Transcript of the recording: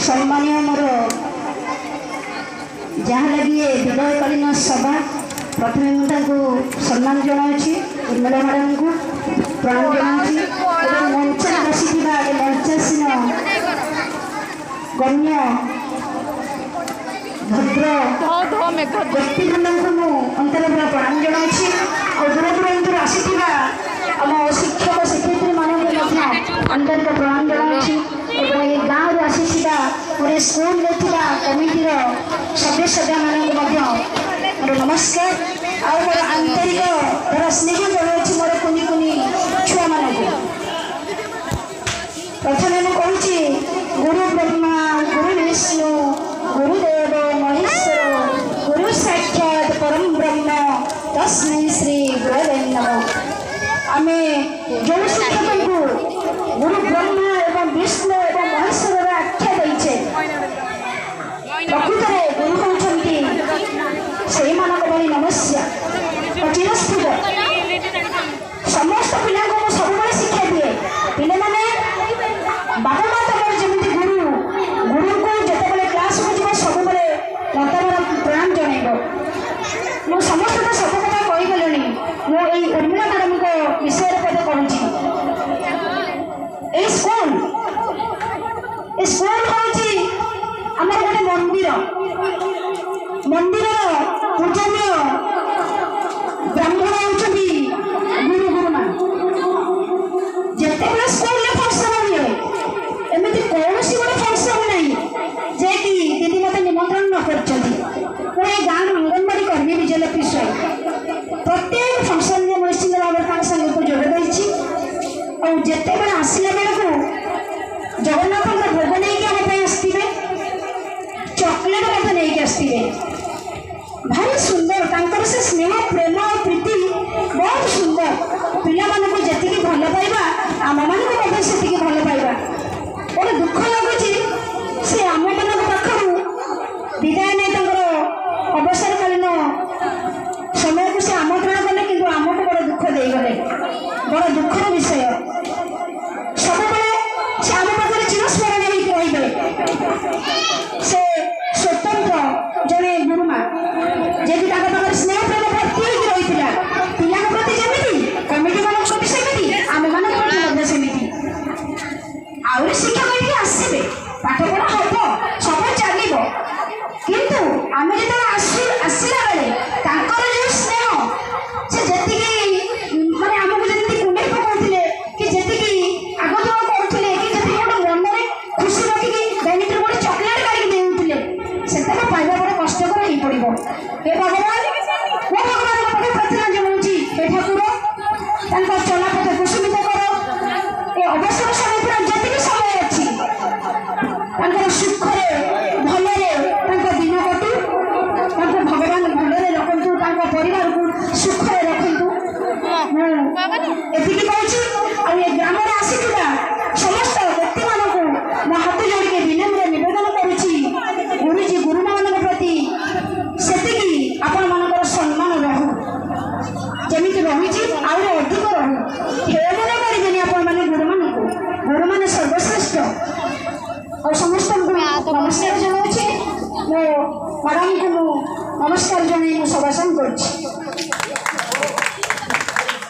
सम्मानीय मोर जहाँ लगी विदायकालीन सभा प्रथम मुझे सम्मान जनावि उर्मिला मैडम को प्रणाम जनावि मंच बसी मंचासीन गण्य भद्र व्यक्तिवृंद को अंतरपुर प्रणाम जनावि और दूर दूर आसी आम शिक्षक शिक्षयित्री मानक अंतरिक प्रणाम जनावि ये गाँव आसी गोटे स्कूल कमिटीर सदस्य सभ्य मान नमस्कार और मोर आंतरिक मोर स्नेह जनावि मोर कुनि कुनि छुआ मान प्रथम मुझे गुरु ब्रह्मा गुरु विष्णु गुरुदेव महेश्वर गुरु साक्षात परम ब्रह्म तस्मै श्री गुरवे नमः। आमे जो शिक्षक को गुरु ब्रह्मा एवं विष्णु एवं महेश्वर आख्या देछे प्रकृत गुरु होती से मानी नमस्या चिरस्थित समस्त पिला को सब शिक्षा दिए पिले मैंने बाबा माँ तुम जमी गुरु गुरु को जिते क्लास को जीव सब मतलब प्रणाम जन मु समस्त तो सब कथा कहीगली मुझे उर्मिला मैडम को विषय पद कहूँ स्कूल हूँ आम गोटे मंदिर मंदिर पूजनीय ब्राह्मण होती गुरु गुरुमा जिते स्कूल फंक्शन हुए एमती कौन गोटे फंक्शन नहीं जे कि दीदी मत निमंत्रण न कर गाँव अंगनवाड़ी कर्मी विजयलक्ष्मी स्वाई प्रत्येक फंक्शन में निश्चित भाव संगे को जोड़ और जिते बड़े आसला बेलू जगन्नाथ भोग नहीं आसवे चॉकलेट नहीं आसवे भारी सुंदर से स्नेह प्रेम और प्रीति बहुत सुंदर पिला मानक जी भल पाइबा आम मानक से भल पाइबा गोटे दुख लगुच से आम मान पाखु विदाय नहीं अवसरकालीन समय को से आमंत्रण कले कि आमको बड़ दुख दे गले बड़ दुखर विषय सब से आम पाखे चिरस्मरणीय रही से स्वतंत्र जड़े गुरुमा जी पाखे स्नेह प्रेम भर्ती रही है पिला प्रति जमी कमिटी मान प्रति सेमती आम मान सेमती आहरी शिक्षक ये आसवे पाठ पढ़ा हम सब चलो किंतु आम जो आसला बेले जो स्नेह से जी माने आमको जी कुंडे पकाते कि जी आगत करुले कि गोटे मन में खुशी रखिक दैनिक गोटे चॉकलेट गाड़ी देते से पाइबा बड़े कष्टकर हो पड़ो हे भगवान वो भगवान पाखे प्रार्थना जनाऊँगी हे ठाकुर चलापथ कुसुमित कर ये अवसर समय पूरा जी समय अच्छी सुखरे भलरे दिन कटू भगवान भलरे रखु परिवार को सुखरे रखु मुझे कहूँ ये ग्राम आसी समस्त व्यक्ति मानक मो हाथ जोड़े विनम्र निवेदन करुँची गुरुजी गुरुमा मान प्रति से आपण मान सम्मान रहू जमी रही आहरी अधिक रहू हेलन करें आपण मैंने गुरु मान सर्वश्रेष्ठ और समस्त नमस्कार जनाऊँ मो मैडम को नमस्कार जन सभाषण कर।